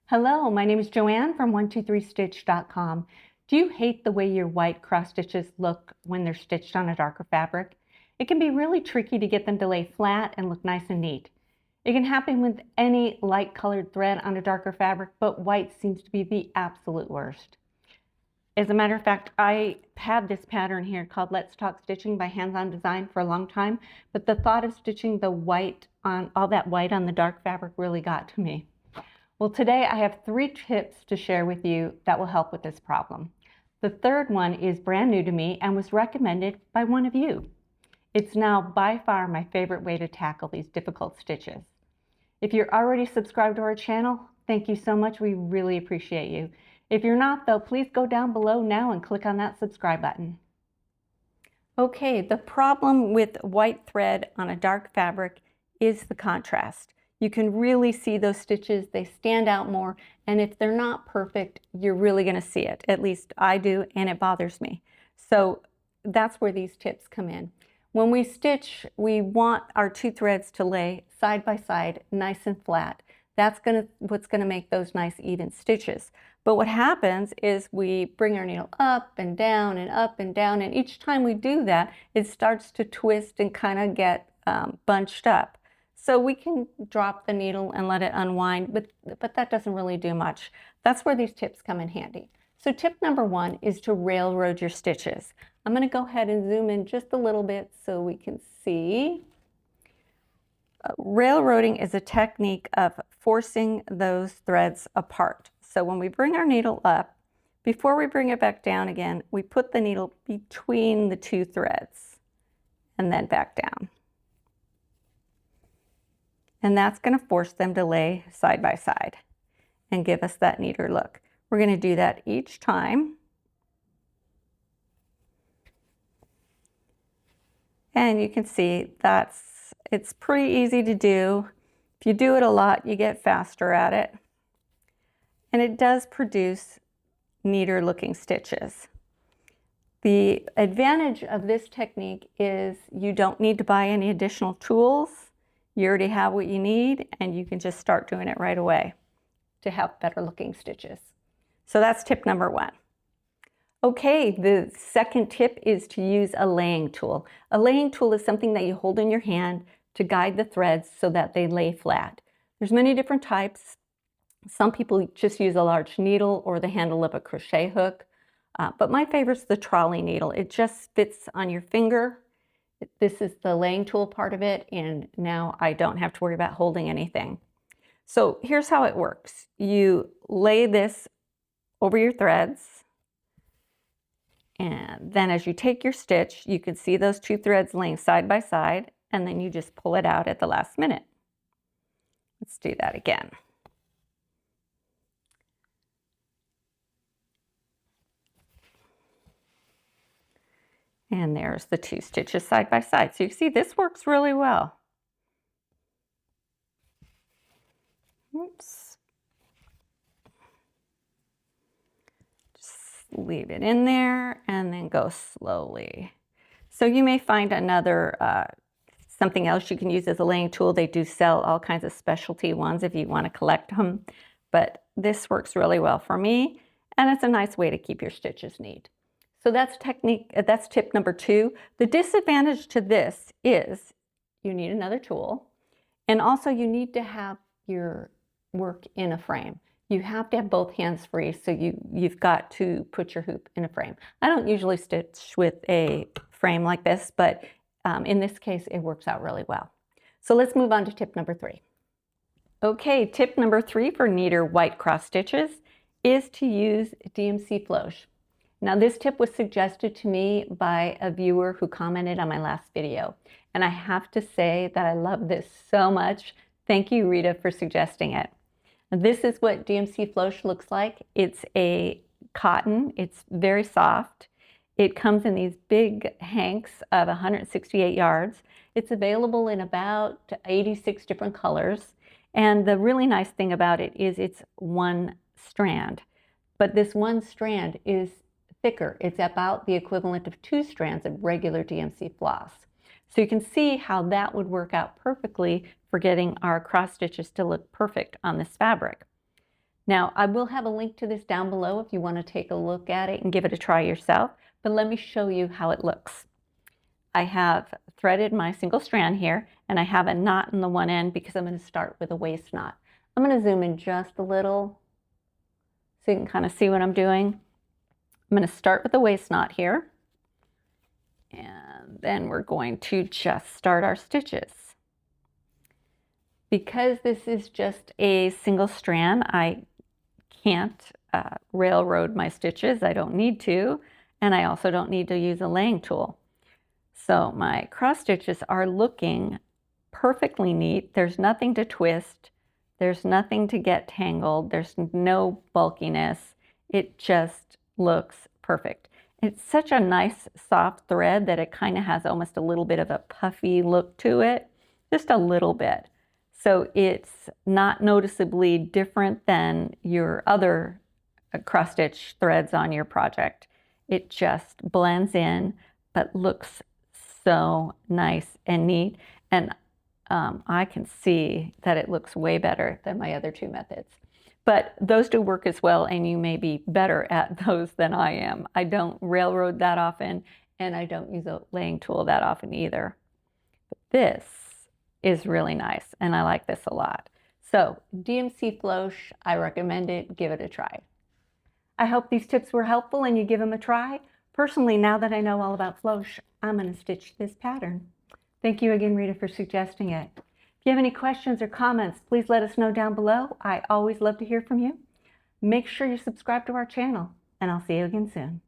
Hello, my name is Joanne from 123stitch.com. Do you hate the way your white cross stitches look when they're stitched on a darker fabric? It can be really tricky to get them to lay flat and look nice and neat. It can happen with any light colored thread on a darker fabric, but white seems to be the absolute worst. As a matter of fact, I had this pattern here called Let's Talk Stitching by Hands On Design for a long time, but the thought of stitching the white on all that white on the dark fabric really got to me. Well, today I have 3 tips to share with you that will help with this problem. The third one is brand new to me and was recommended by one of you. It's now by far my favorite way to tackle these difficult stitches. If you're already subscribed to our channel, thank you so much. We really appreciate you. If you're not, though, please go down below now and click on that subscribe button. Okay, the problem with white thread on a dark fabric is the contrast. You can really see those stitches, they stand out more, and if they're not perfect, you're really going to see it. At least I do, and it bothers me. So that's where these tips come in. When we stitch, we want our 2 threads to lay side by side, nice and flat. That's what's going to make those nice even stitches. But what happens is we bring our needle up and down and up and down, and each time we do that, it starts to twist and kind of get bunched up. So we can drop the needle and let it unwind, but that doesn't really do much. That's where these tips come in handy. So tip number 1 is to railroad your stitches. I'm going to go ahead and zoom in just a little bit so we can see. Railroading is a technique of forcing those threads apart. So when we bring our needle up, before we bring it back down again, we put the needle between the 2 threads and then back down. And that's going to force them to lay side by side and give us that neater look. We're going to do that each time. And you can see it's pretty easy to do. If you do it a lot, you get faster at it. And it does produce neater looking stitches. The advantage of this technique is you don't need to buy any additional tools. You already have what you need, and you can just start doing it right away to have better looking stitches. So that's tip number 1. Okay, the second tip is to use a laying tool. A laying tool is something that you hold in your hand to guide the threads so that they lay flat. There's many different types. Some people just use a large needle or the handle of a crochet hook, but my favorite is the trolley needle. It just fits on your finger. This is the laying tool part of it, and now I don't have to worry about holding anything. So here's how it works. You lay this over your threads, and then as you take your stitch, you can see those 2 threads laying side by side, and then you just pull it out at the last minute. Let's do that again. And there's the 2 stitches side by side. So you see this works really well. Oops. Just leave it in there and then go slowly. So you may find another, something else you can use as a laying tool. They do sell all kinds of specialty ones if you want to collect them. But this works really well for me, and it's a nice way to keep your stitches neat. So that's tip number 2. The disadvantage to this is you need another tool, and also you need to have your work in a frame. You have to have both hands free, so you've got to put your hoop in a frame. I don't usually stitch with a frame like this, but in this case it works out really well. So let's move on to tip number 3. Okay, tip number 3 for neater white cross stitches is to use DMC Floche. Now this tip was suggested to me by a viewer who commented on my last video, and I have to say that I love this so much. Thank you, Rita, for suggesting it. This is what DMC Floche looks like. It's a cotton. It's very soft. It comes in these big hanks of 168 yards. It's available in about 86 different colors, and the really nice thing about it is it's 1 strand, but this 1 strand is thicker. It's about the equivalent of 2 strands of regular DMC floss. So you can see how that would work out perfectly for getting our cross stitches to look perfect on this fabric. Now, I will have a link to this down below if you want to take a look at it and give it a try yourself, but let me show you how it looks. I have threaded my single strand here, and I have a knot in the one end because I'm going to start with a waist knot. I'm going to zoom in just a little so you can kind of see what I'm doing. I'm going to start with the waist knot here, and then we're going to just start our stitches. Because this is just a single strand, I can't railroad my stitches. I don't need to, and I also don't need to use a laying tool. So my cross stitches are looking perfectly neat. There's nothing to twist. There's nothing to get tangled. There's no bulkiness. It just looks perfect. It's such a nice soft thread that it kind of has almost a little bit of a puffy look to it, just a little bit. So it's not noticeably different than your other cross stitch threads on your project. It just blends in, but looks so nice and neat. And I can see that it looks way better than my other two methods. But those do work as well, and you may be better at those than I am. I don't railroad that often, and I don't use a laying tool that often either. But this is really nice, and I like this a lot. So DMC Floche, I recommend it. Give it a try. I hope these tips were helpful and you give them a try. Personally, now that I know all about Floche, I'm going to stitch this pattern. Thank you again, Rita, for suggesting it. If you have any questions or comments, please let us know down below. I always love to hear from you. Make sure you subscribe to our channel, and I'll see you again soon.